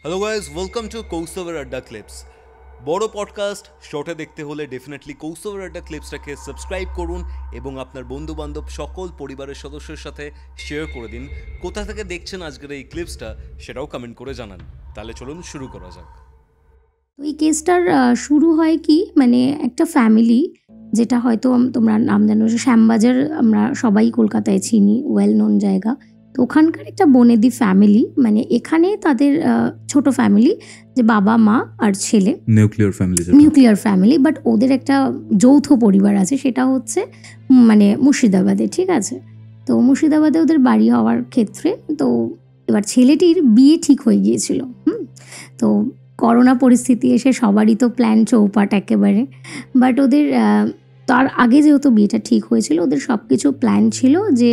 Hello guys, welcome to কৌস্তবের আড্ডা clips. বড় podcast শর্টে দেখতে হলে ডেফিনেটলি কৌস্তবের আড্ডা ক্লিপসটাকে সাবস্ক্রাইব করুন এবং আপনার বন্ধুবান্ধব সকল পরিবারের সদস্যের সাথে শেয়ার করে দিন। কোথা থেকে দেখছেন আজকের এই ক্লিপসটা সেটাও কমেন্ট করে জানান। তাহলে চলুন শুরু করা যাক। এই কেসটার শুরু হয় কি, মানে একটা ফ্যামিলি, যেটা হয়তো তোমরা নাম জানো, শ্যামবাজার, আমরা সবাই কলকাতায় চিনি, ওয়েল নোন জায়গা। তো ওখানকার একটা বনেদি ফ্যামিলি, মানে এখানে তাদের ছোট ফ্যামিলি, যে বাবা মা আর ছেলে, নিউক্লিয়ার ফ্যামিলি, বাট ওদের একটা যৌথ পরিবার আছে, সেটা হচ্ছে মানে মুর্শিদাবাদে। ঠিক আছে, তো মুর্শিদাবাদে ওদের বাড়ি হওয়ার ক্ষেত্রে তো এবার ছেলেটির বিয়ে ঠিক হয়ে গিয়েছিল। তো করোনা পরিস্থিতি এসে সবারই তো প্ল্যান চৌপাট একেবারে, বাট ওদের তার আগে যেহেতু বিয়েটা ঠিক হয়েছিল, ওদের সব কিছু প্ল্যান ছিল যে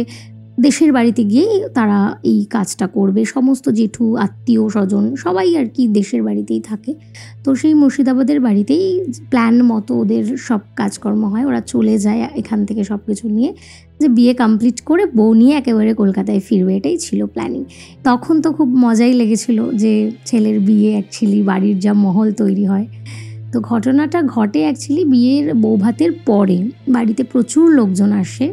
দেশের বাড়িতে গিয়েই তারা এই কাজটা করবে। সমস্ত জেঠু আত্মীয় স্বজন সবাই আর কি দেশের বাড়িতেই থাকে। তো সেই মুর্শিদাবাদের বাড়িতেই প্ল্যান মতো ওদের সব কাজকর্ম হয়, ওরা চলে যায় এখান থেকে সব কিছু নিয়ে, যে বিয়ে কমপ্লিট করে বউ নিয়ে একেবারে কলকাতায় ফিরবে, এটাই ছিল প্ল্যানিং। তখন তো খুব মজাই লেগেছিল যে ছেলের বিয়ে, অ্যাকচুয়ালি বাড়ির যা মহল তৈরি হয়। তো ঘটনাটা ঘটে অ্যাকচুয়ালি বিয়ের বৌভাতের পরে, বাড়িতে প্রচুর লোকজন আসে।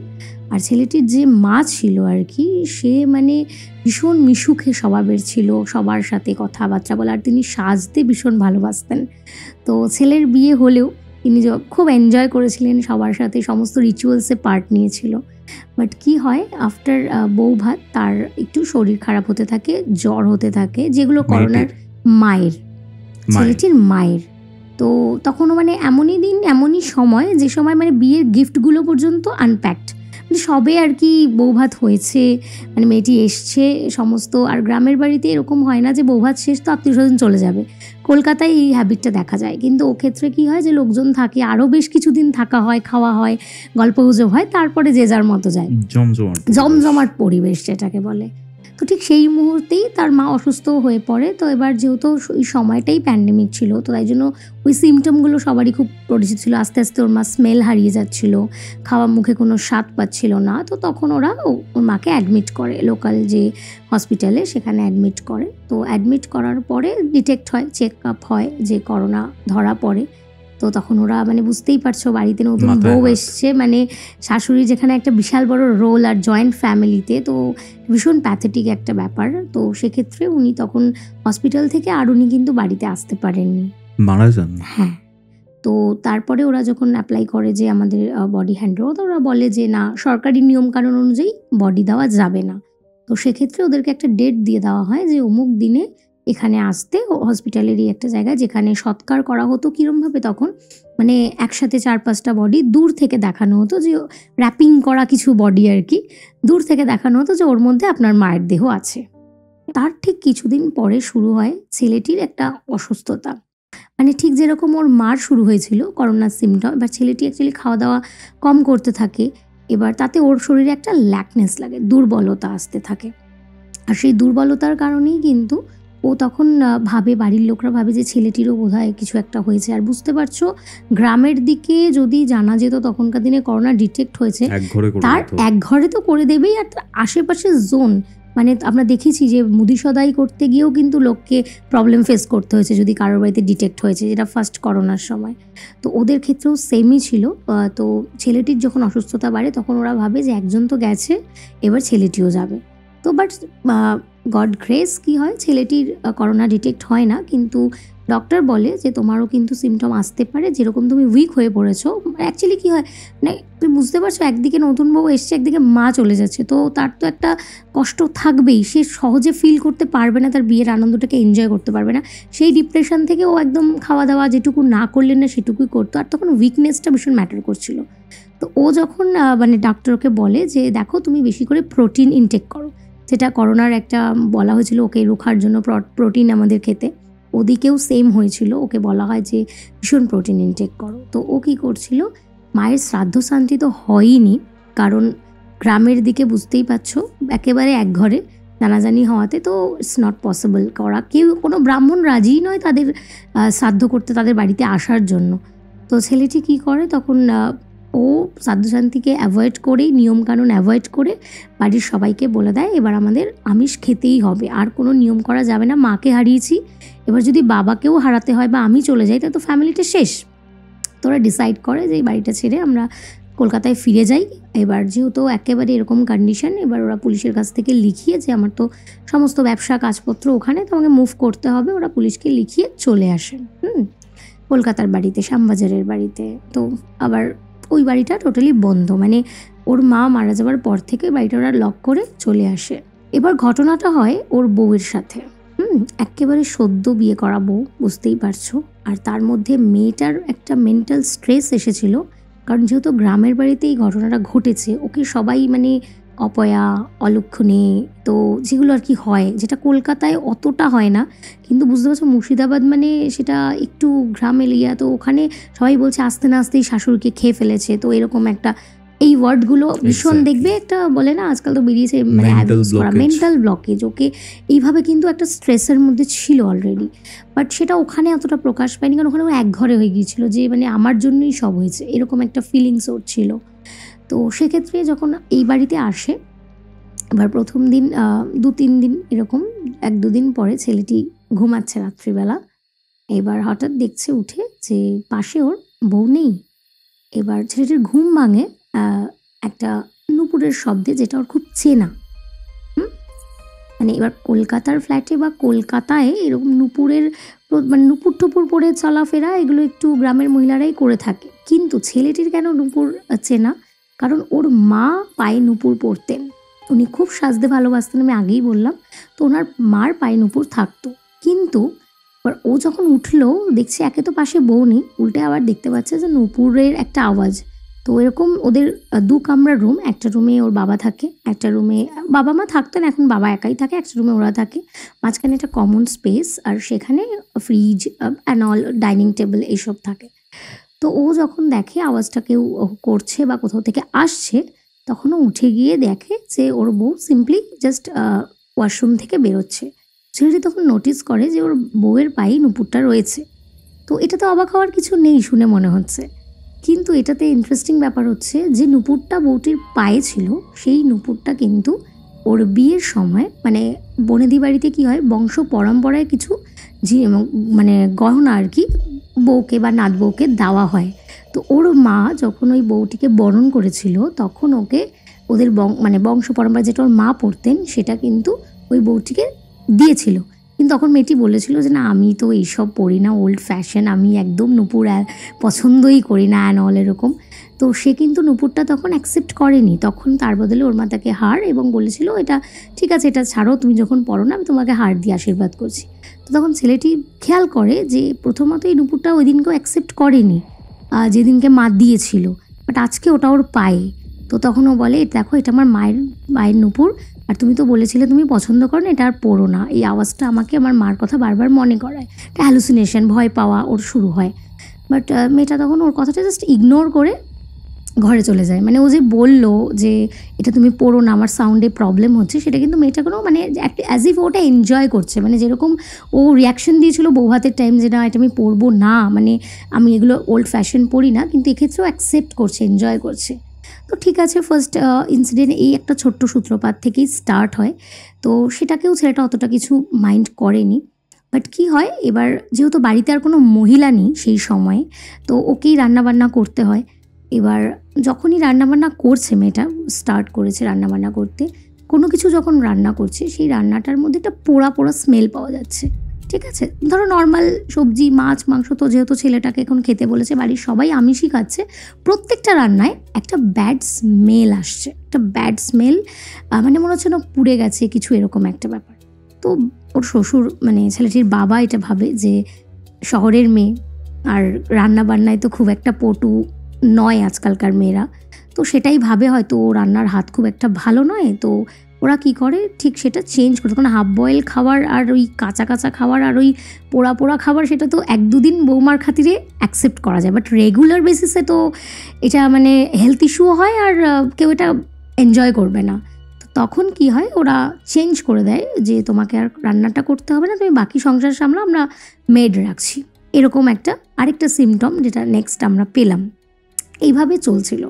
আর ছেলেটির যে মা ছিল আর কি, সে মানে ভীষণ মিশুকে স্বভাবের ছিল, সবার সাথে কথাবার্তা বলে, আর তিনি সাজতে ভীষণ ভালোবাসতেন। তো ছেলের বিয়ে হলেও তিনি খুব এনজয় করেছিলেন, সবার সাথে সমস্ত রিচুয়ালসে পার্ট নিয়েছিল। বাট কি হয়, আফটার বৌভাত তার একটু শরীর খারাপ হতে থাকে, জ্বর হতে থাকে, যেগুলো করোনার ছেলেটির মায়ের। তো তখনও মানে এমনই দিন, এমনই সময়, যে সময় মানে বিয়ের গিফটগুলো পর্যন্ত আনপ্যাকড, সবে আর কি বৌভাত হয়েছে, মানে মেয়েটি এসছে সমস্ত। আর গ্রামের বাড়িতে এরকম হয় না যে বৌভাত শেষ তো আত্মীয় স্বজন চলে যাবে, কলকাতায় এই হ্যাবিটটা দেখা যায়। কিন্তু ও ক্ষেত্রে কি হয়, যে লোকজন থাকে, আরও বেশ কিছুদিন থাকা হয়, খাওয়া হয়, গল্পগুজব হয়, তারপরে যে যার মতো যায়, জমজমাট পরিবেশ যেটাকে বলে। তো ঠিক সেই মুহূর্তেই তার মা অসুস্থ হয়ে পড়ে। তো এবার যেহেতু ওই সময়টাই প্যান্ডেমিক ছিল, তো তাই জন্য ওই সিমটমগুলো সবারই খুব পরিচিত ছিল। আস্তে আস্তে ওর মা স্মেল হারিয়ে যাচ্ছিল, খাওয়া মুখে কোনো স্বাদ পাচ্ছিল না। তো তখন ওরা ওর মাকে অ্যাডমিট করে লোকাল যে হসপিটালে, সেখানে অ্যাডমিট করে। তো অ্যাডমিট করার পরে ডিটেক্ট হয়, চেক আপ হয় যে করোনা ধরা পড়ে। তো তখন ওরা মানে বুঝতেই পারছো, বাড়িতে নতুন বউ এসছে, মানে শাশুড়ি যেখানে একটা বিশাল বড় রোল, আর জয়েন্ট ফ্যামিলিতে তো ভীষণ প্যাথেটিক একটা ব্যাপার। তো সেক্ষেত্রে উনি তখন হসপিটাল থেকে আর উনি কিন্তু বাড়িতে আসতে পারেননি, মারা যান। হ্যাঁ, তো তারপরে ওরা যখন অ্যাপ্লাই করে যে আমাদের বডি হ্যান্ডওভার, তো ওরা বলে যে না, সরকারি নিয়মকানুন অনুযায়ী বডি দেওয়া যাবে না। তো সেক্ষেত্রে ওদেরকে একটা ডেট দিয়ে দেওয়া হয় যে অমুক দিনে এখানে আসতে, হসপিটালেরই একটা জায়গায়, যেখানে সৎকার করা হতো। কীরমভাবে তখন, মানে একসাথে 4-5টা বডি দূর থেকে দেখানো হতো, যে র্যাপিং করা কিছু বডি আর কি, দূর থেকে দেখানো হতো যে ওর মধ্যে আপনার মায়ের দেহ আছে। তার ঠিক কিছুদিন পরে শুরু হয় ছেলেটির একটা অসুস্থতা, মানে ঠিক যেরকম ওর মার শুরু হয়েছিল করোনার সিমটম। এবার ছেলেটি অ্যাকচুয়ালি খাওয়া দাওয়া কম করতে থাকে, এবার তাতে ওর শরীরে একটা ল্যাকনেস লাগে, দুর্বলতা আসতে থাকে। আর সেই দুর্বলতার কারণেই কিন্তু ও তখন ভাবে, বাড়ির লোকরা ভাবে যে ছেলেটিরও বোধহয় কিছু একটা হয়েছে। আর বুঝতে পারছো, গ্রামের দিকে যদি জানা যেত তখনকার দিনে করোনা ডিটেক্ট হয়েছে, তার এক ঘরে তো করে দেবেই, আর তার আশেপাশে জোন, মানে আমরা দেখেছি যে মুদি সদাই করতে গিয়েও কিন্তু লোককে প্রবলেম ফেস করতে হয়েছে যদি কারোর বাড়িতে ডিটেক্ট হয়েছে, যেটা ফার্স্ট করোনার সময়। তো ওদের ক্ষেত্রেও সেমই ছিল। তো ছেলেটির যখন অসুস্থতা বাড়ে, তখন ওরা ভাবে যে একজন তো গেছে, এবার ছেলেটিও যাবে। তো বাট গড গ্রেস কি হয়, ছেলেটির করোনা ডিটেক্ট হয় না, কিন্তু ডক্টর বলে যে তোমারও কিন্তু সিমটম আসতে পারে, যেরকম তুমি উইক হয়ে পড়েছো। অ্যাকচুয়ালি কী হয়, মানে তুমি বুঝতে পারছো, একদিকে নতুন বউ এসছে, একদিকে মা চলে যাচ্ছে, তো তার তো একটা কষ্ট থাকবেই। সে সহজে ফিল করতে পারবে না, তার বিয়ের আনন্দটাকে এনজয় করতে পারবে না। সেই ডিপ্রেশন থেকে ও একদম খাওয়া দাওয়া যেটুকু না করলেন না সেটুকুই করতো, আর তখন উইকনেসটা ভীষণ ম্যাটার করছিল। তো ও যখন মানে ডাক্তারকে বলে যে দেখো, তুমি বেশি করে প্রোটিন ইনটেক করো, যেটা করোনার একটা বলা হয়েছিল ওকে রোখার জন্য, প্রোটিন আমাদের খেতে। ওদিকেও সেম হয়েছিল, ওকে বলা হয় যে ভীষণ প্রোটিন ইনটেক করো। তো ও কী করছিল, মায়ের শ্রাদ্ধ শান্তি তো হয়নি, কারণ গ্রামের দিকে বুঝতেই পারছো একেবারে এক ঘরে জানাজানি হওয়াতে তো ইটস নট পসিবল করা, কেউ কোনো ব্রাহ্মণ রাজিই নয় তাদের শ্রাদ্ধ করতে, তাদের বাড়িতে আসার জন্য। তো ছেলেটি কী করে, তখন ও শ্রাদ্ধশান্তিকে অ্যাভয়েড করেই, নিয়মকানুন অ্যাভয়েড করে বাড়ির সবাইকে বলে দেয় এবার আমাদের আমিষ খেতেই হবে, আর কোনো নিয়ম করা যাবে না, মাকে হারিয়েছি, এবার যদি বাবাকেও হারাতে হয় বা আমি চলে যাই তাহলে তো ফ্যামিলিটা শেষ। তো ওরা ডিসাইড করে যে এই বাড়িটা ছেড়ে আমরা কলকাতায় ফিরে যাই। এবার যেহেতু একেবারে এরকম কন্ডিশন, এবার ওরা পুলিশের কাছ থেকে লিখিয়ে যে আমার তো সমস্ত ব্যবসা কাজপত্র ওখানে, তো আমাকে মুভ করতে হবে, ওরা পুলিশকে লিখিয়ে চলে আসেন কলকাতার বাড়িতে, শ্যামবাজারের বাড়িতে। তো আবার ওই বাড়িটা টোটালি বন্ধ, মানে ওর মা মারা যাওয়ার পর থেকে বাড়িটা ওরা লক করে চলে আসে। এবার ঘটনাটা হয় ওর বউয়ের সাথে। একেবারে সদ্য বিয়ে করা বউ, বুঝতেই পারছো। আর তার মধ্যে মেয়েটার একটা মেন্টাল স্ট্রেস এসেছিল, কারণ যেহেতু গ্রামের বাড়িতে এই ঘটনাটা ঘটেছে, ওকে সবাই মানে অপয়া, অলক্ষণে, তো যেগুলো আর কি হয়, যেটা কলকাতায় অতটা হয় না, কিন্তু বুঝতে পারছো মুর্শিদাবাদ মানে সেটা একটু গ্রাম এরিয়া, তো ওখানে সবাই বলছে আস্তে না আস্তেই শাশুড়িকে খেয়ে ফেলেছে। তো এরকম একটা এই ওয়ার্ডগুলো ভীষণ দেখবে, একটা বলে না আজকাল তো বেরিয়েছে মানে মেন্টাল ব্লকেজ। ওকে এইভাবে কিন্তু একটা স্ট্রেসের মধ্যে ছিল অলরেডি, বাট সেটা ওখানে অতটা প্রকাশ পায়নি, কারণ ওখানে এক ঘরে হয়ে গিয়েছিল যে মানে আমার জন্যই সব হয়েছে, এরকম একটা ফিলিংস ওর ছিল। তো সেক্ষেত্রে যখন এই বাড়িতে আসে, এবার প্রথম দিন 2-3 দিন এরকম, 1-2 দিন পরে ছেলেটি ঘুমাচ্ছে রাত্রিবেলা। এবার হঠাৎ দেখছে উঠে যে পাশে ওর বউ নেই। এবার ছেলেটির ঘুম ভাঙে একটা নুপুরের শব্দে, যেটা ওর খুব চেনা। মানে এবার কলকাতার ফ্ল্যাটে বা কলকাতায় এরকম নুপুরের মানে নুপুর টুপুর পরে চলাফেরা এগুলো একটু গ্রামের মহিলারাই করে থাকে, কিন্তু ছেলেটির কেন নুপুর চেনা? কারণ ওর মা পায়ে নুপুর পরতেন, উনি খুব সাজতে ভালোবাসতেন, আমি আগেই বললাম। তো ওনার মার পায়ে নুপুর থাকতো, কিন্তু এবার ও যখন উঠলো দেখছে একে তো পাশে বউ নেই, উল্টে আবার দেখতে পাচ্ছে যে নুপুরের একটা আওয়াজ। তো এরকম ওদের 2 কামরার রুম, একটা রুমে ওর বাবা থাকে, একটা রুমে বাবা মা থাকতেন, এখন বাবা একাই থাকে, একটা রুমে ওরা থাকে, মাঝখানে একটা কমন স্পেস, আর সেখানে fridge and all, dining table এইসব থাকে। তো ও যখন দেখে আওয়াজটা কেউ করছে বা কোথাও থেকে আসছে, তখনও উঠে গিয়ে দেখে যে ওর বউ সিম্পলি জাস্ট ওয়াশরুম থেকে বেরোচ্ছে। ছেলেটি তখন নোটিস করে যে ওর বউয়ের পায়ে নুপুরটা রয়েছে। তো এটা তো অবাক হওয়ার কিছু নেই শুনে মনে হচ্ছে, কিন্তু এটাতে ইন্টারেস্টিং ব্যাপার হচ্ছে যে নুপুরটা বউটির পায়ে ছিল, সেই নুপুরটা কিন্তু ওর বিয়ের সময় মানে বনেদি বাড়িতে কি হয়, বংশ পরম্পরায় কিছু মানে গহনা আর কি বউকে বা নাত বউকে দেওয়া হয়। তো ওর মা যখন ওই বউটিকে বরণ করেছিল, তখন ওকে ওদের মানে বংশ পরম্পরা যেটা ওর মা পড়তেন সেটা কিন্তু ওই বউটিকে দিয়েছিল। কিন্তু তখন মেয়েটি বলেছিল যে না, আমি তো এইসব পড়ি না, ওল্ড ফ্যাশন, আমি একদম নুপুর পছন্দই করি না অ্যান্ড অল এরকম। তো সে কিন্তু নুপুরটা তখন অ্যাকসেপ্ট করেনি, তখন তার বদলে ওর মা তাকে হার এবং বলেছিল এটা ঠিক আছে, এটা ছাড়ো, তুমি যখন পড়ো না আমি তোমাকে হার দিয়ে আশীর্বাদ করছি। তো তখন ছেলেটি খেয়াল করে যে প্রথমত এই নুপুরটা ওই দিনকেও অ্যাকসেপ্ট করেনি যেদিনকে মা দিয়েছিল, বাট আজকে ওটা ওর পায়ে। তো তখন ও বলে দেখো এটা আমার মায়ের নুপুর, আর তুমি তো বলেছিলে তুমি পছন্দ করো না, এটা আর পড়ো না। এই আওয়াজটা আমাকে আমার মার কথা বারবার মনে করায়, এটা হ্যালুসিনেশন, ভয় পাওয়া ওর শুরু হয়। বাট মেয়েটা তখন ওর কথাটা জাস্ট ইগনোর করে ঘরে চলে যায়। মানে ও যে বললো যে এটা তুমি পড়ো না, আমার সাউন্ডে প্রবলেম হচ্ছে, সেটা কিন্তু মেয়েটা কোনো মানে অ্যাজ ইফ ওটা এনজয় করছে, মানে যেরকম ও রিয়াকশন দিয়েছিল বৌভাতের টাইম যে না এটা আমি পড়বো না, মানে আমি এগুলো ওল্ড ফ্যাশন পড়ি না, কিন্তু এক্ষেত্রেও অ্যাকসেপ্ট করছে, এনজয় করছে। তো ঠিক আছে, ফার্স্ট ইনসিডেন্ট এই একটা ছোট্ট সূত্রপাত থেকেই স্টার্ট হয়। তো সেটাকেও ছেলেটা অতটা কিছু মাইন্ড করেনি। বাট কি হয়, এবার যেহেতু বাড়িতে আর কোনো মহিলা নেই সেই সময়ে, তো ওকেই রান্নাবান্না করতে হয়। এবার যখনই রান্নাবান্না করছে, মেয়েটা স্টার্ট করেছে রান্নাবান্না করতে, কোনো কিছু যখন রান্না করছে সেই রান্নাটার মধ্যে একটা পোড়া পোড়া স্মেল পাওয়া যাচ্ছে। ঠিক আছে, ধরো নর্মাল সবজি, মাছ, মাংস, তো যেহেতু ছেলেটাকে এখন খেতে বলেছে, বাড়ির সবাই আমিষই খাচ্ছে, প্রত্যেকটা রান্নায় একটা ব্যাড স্মেল আসছে, একটা ব্যাড স্মেল, মানে মনে হচ্ছে না পুড়ে গেছে কিছু, এরকম একটা ব্যাপার। তো ওর শ্বশুর মানে ছেলেটির বাবা এটা ভাবে যে শহরের মেয়ে আর রান্নাবান্নায় তো খুব একটা পটু নয় আজকালকার মেয়েরা, তো সেটাই ভাবে হয়তো ও রান্নার হাত খুব একটা ভালো নয়। তো ওরা কি করে, ঠিক সেটা চেঞ্জ করে, কারণ হাফ বয়েল খাবার আর ওই কাঁচা কাঁচা খাবার আর ওই পোড়া পোড়া খাবার সেটা তো 1-2 দিন বৌমার খাতিরে অ্যাকসেপ্ট করা যায়, বাট রেগুলার বেসিসে তো এটা মানে হেলথ ইস্যুও হয় আর কেউ এটা এনজয় করবে না। তো তখন কি হয়, ওরা চেঞ্জ করে দেয় যে তোমাকে আর রান্নাটা করতে হবে না, তুমি বাকি সংসার সামলা, আমরা মেড রাখছি, এরকম একটা আরেকটা সিমটম যেটা নেক্সট আমরা পেলাম। এইভাবে চলছিল।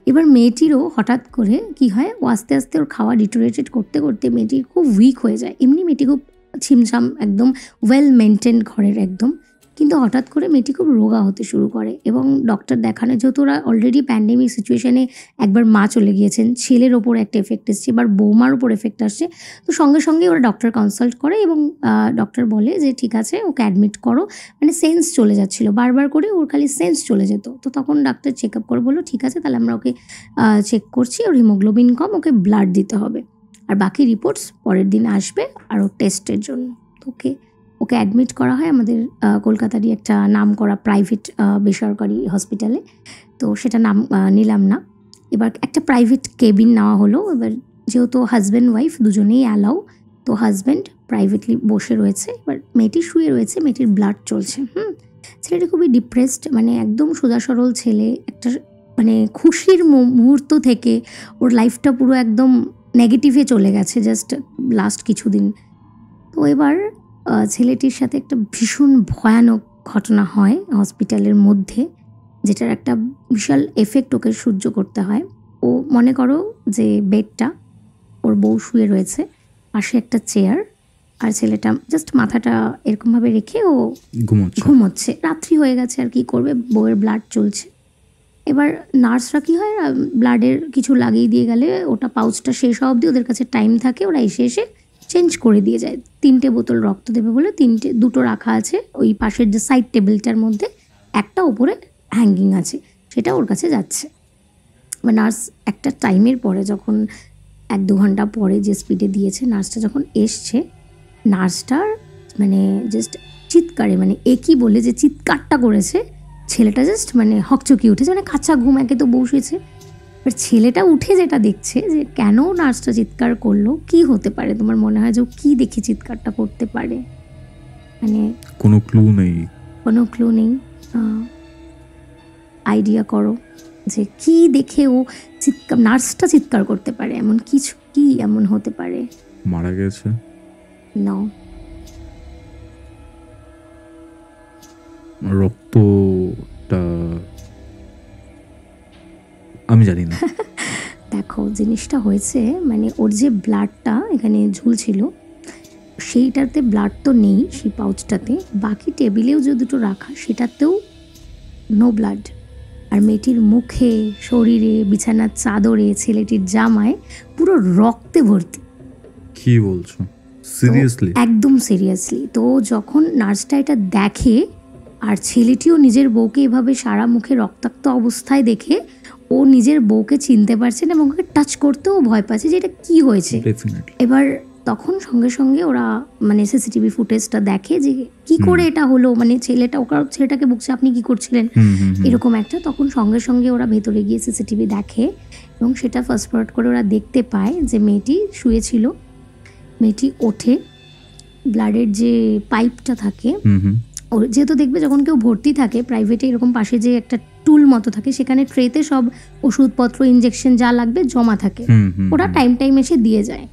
এবার মেয়েটিরও হঠাৎ করে কি হয়, ও আস্তে আস্তে ওর খাওয়া ডিটোরেটেড করতে করতে মেয়েটি খুব উইক হয়ে যায়। এমনি মেয়েটি খুব ছিমছাম একদম ওয়েল মেনটেন ঘরের একদম। কিন্তু হঠাৎ করে মেয়েটি খুব রোগা হতে শুরু করে এবং ডক্টর দেখানো, যেহেতু ওরা অলরেডি প্যান্ডেমিক সিচুয়েশনে একবার মা চলে গিয়েছেন, ছেলের ওপর একটা এফেক্ট এসছে, এবার বৌমার ওপর এফেক্ট আসছে। তো সঙ্গে সঙ্গে ওরা ডক্টর কনসাল্ট করে এবং ডক্টর বলে যে ঠিক আছে ওকে অ্যাডমিট করো। মানে সেন্স চলে যাচ্ছিল বারবার করে, ওর খালি সেন্স চলে যেত। তো তখন ডাক্তার চেক আপ করে বললো ঠিক আছে তাহলে আমরা ওকে চেক করছি, ওর হিমোগ্লোবিন কম, ওকে ব্লাড দিতে হবে, আর বাকি রিপোর্টস পরের দিন আসবে আরও টেস্টের জন্য। তো ওকে অ্যাডমিট করা হয় আমাদের কলকাতারই একটা নাম করা প্রাইভেট বেসরকারি হসপিটালে। তো সেটা নাম নিলাম না। এবার একটা প্রাইভেট কেবিন নেওয়া হলো। এবার যেহেতু হাজব্যান্ড ওয়াইফ দুজনেই অ্যালাউ, তো হাজব্যান্ড প্রাইভেটলি বসে রয়েছে, এবার মেয়েটি শুয়ে রয়েছে, মেয়েটির ব্লাড চলছে। ছেলেটি খুবই ডিপ্রেসড, মানে একদম সোজা সরল ছেলে, একটা মানে খুশির মুহূর্ত থেকে ওর লাইফটা পুরো একদম নেগেটিভে চলে গেছে জাস্ট লাস্ট কিছুদিন। তো এবার ছেলেটির সাথে একটা ভীষণ ভয়ানক ঘটনা হয় হসপিটালের মধ্যে, যেটার একটা বিশাল এফেক্ট ওকে সহ্য করতে হয়। ও মনে করো যে বেডটা, ওর বউ শুয়ে রয়েছে, পাশে একটা চেয়ার, আর ছেলেটা জাস্ট মাথাটা এরকমভাবে রেখে ও ঘুমোচ্ছে। রাত্রি হয়ে গেছে, আর কি করবে, বউয়ের ব্লাড চলছে। এবার নার্সরা কী হয়, ব্লাডের কিছু লাগিয়ে দিয়ে গেলে ওটা পাউচটা শেষ হওয়া অবধি ওদের কাছে টাইম থাকে, ওরা এসে চেঞ্জ করে দিয়ে যায়। 3টে বোতল রক্ত দেবে বলে 2টো রাখা আছে ওই পাশের যে সাইড টেবিলটার মধ্যে, একটা ওপরে হ্যাঙ্গিং আছে, সেটা ওর কাছে যাচ্ছে। এবার নার্স একটা টাইমের পরে, যখন 1-2 ঘন্টা পরে যে স্পিডে দিয়েছে, নার্সটা যখন এসছে, নার্সটার মানে জাস্ট চিৎকারে, মানে একই বলে যে চিৎকারটা করেছে, ছেলেটা জাস্ট মানে হকচকি উঠেছে, মানে কাঁচা ঘুম, একে তো বসেছে। এবার ছেলেটা উঠে যেটা দেখছে যে কেন নার্সটা চিৎকার করলো, কি হতে পারে তোমার মনে হয় যে ও কী দেখে চিৎকারটা করতে পারে? মানে কোনো ক্লু নেই। আইডিয়া করো যে কি দেখে ও নার্সটা চিৎকার করতে পারে, এমন কিছু কি এমন হতে পারে? মারা গেছে? না, রক্তটা আমি জানি না। দেখো জিনিসটা হয়েছে, মানে ওর যে ব্লাডটা এখানে ঝুলছিল, সেইটাতে ব্লাড তো নেই সেই পাউচটাতে, বাকি টেবিলেও যে 2টো রাখা সেটাতেও নো ব্লাড। আর মেয়েটির মুখে, শরীরে, বিছানার চাদরে, ছেলেটির জামায় পুরো রক্তে ভর্তি। কি বলছো? সিরিয়াসলি? একদম সিরিয়াসলি। তো যখন নার্সটা এটা দেখে, আর ছেলেটিও নিজের বউকে এভাবে সারা মুখে রক্তাক্ত অবস্থায় দেখে ও নিজের বউকে চিনতে পারছে না এবং ওকে টাচ করতেও ভয় পাচ্ছে যে এটা কী হয়েছে। এবার তখন সঙ্গে সঙ্গে ওরা মানে সিসিটিভি ফুটেজটা দেখে যে কি করে এটা হলো, মানে ছেলেটাকে বলছে আপনি কি করছিলেন, এরকম একটা। তখন সঙ্গে সঙ্গে ওরা ভেতরে গিয়ে সিসিটিভি দেখে এবং সেটা ফাস্ট ফরওয়ার্ড করে ওরা দেখতে পায় যে মেয়েটি শুয়েছিল, মেয়েটি ওঠে, ব্লাডের যে পাইপটা থাকে, ওর যেহেতু দেখবে যখন কেউ ভর্তি থাকে প্রাইভেটে, এরকম পাশে যে একটা টুল মতো থাকে, সেখানে ট্রেতে সব ওষুধপত্র, ইঞ্জেকশন যা লাগবে জমা থাকে, ওরা টাইম এসে দিয়ে যায়।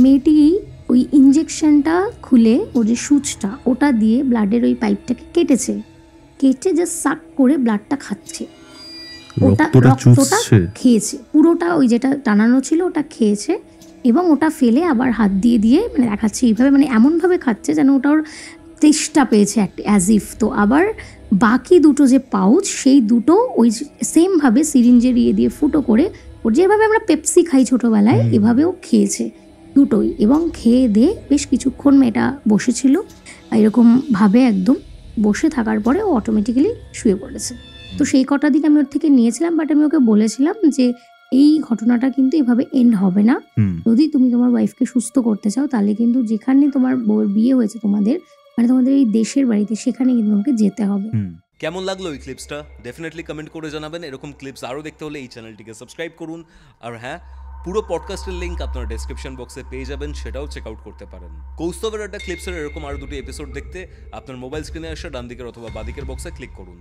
মেয়েটি ওই ইঞ্জেকশনটা খুলে, ওর যে সুচটা ওটা দিয়ে ব্লাডের ওই পাইপটাকে কেটে জাস্ট সাক করে ব্লাডটা খাচ্ছে। রক্তটা খেয়েছে পুরোটা, ওই যেটা টানানো ছিল ওটা খেয়েছে এবং ওটা ফেলে আবার হাত দিয়ে মানে দেখাচ্ছে এইভাবে, মানে এমনভাবে খাচ্ছে যেন ওটা ওর তেষ্টা পেয়েছে অ্যাজ ইফ। তো আবার বাকি 2টো যে পাউচ, সেই 2টো ওই সেমভাবে সিরিঞ্জের দিয়ে ফুটো করে, ওর যেভাবে আমরা পেপসি খাই ছোটোবেলায়, এভাবেও খেয়েছে 2টোই। এবং খেয়ে দিয়ে বেশ কিছুক্ষণ মেয়েটা বসেছিল এরকমভাবে, একদম বসে থাকার পরে ও অটোমেটিক্যালি শুয়ে পড়েছে। তো সেই কটা দিন আমি ওর থেকে নিয়েছিলাম, বাট আমি ওকে বলেছিলাম যে এই ঘটনাটা কিন্তু এভাবে এন্ড হবে না, যদি তুমি তোমার ওয়াইফকে সুস্থ করতে চাও তাহলে কিন্তু যেখানে তোমার বউয়ের বিয়ে হয়েছে তোমাদের, মানে তোমাদের এই দেশের বাড়িতে, সেখানে কিন্তু তোমাকে যেতে হবে। কেমন লাগলো এই ক্লিপসটা ডেফিনেটলি কমেন্ট করে জানাবেন। এরকম ক্লিপস আরও দেখতে হলে এই চ্যানেলটিকে সাবস্ক্রাইব করুন। আর হ্যাঁ, পুরো পডকাস্টের লিঙ্ক আপনারা ডেসক্রিপশন বক্সে পেয়ে যাবেন, সেটাও চেক আউট করতে পারেন। কৌস্তবের আড্ডা ক্লিপসের এরকম আরও 2টি এপিসোড দেখতে আপনার মোবাইল স্ক্রিনে আসা ডান দিকের অথবা বাদিকের বক্সে ক্লিক করুন।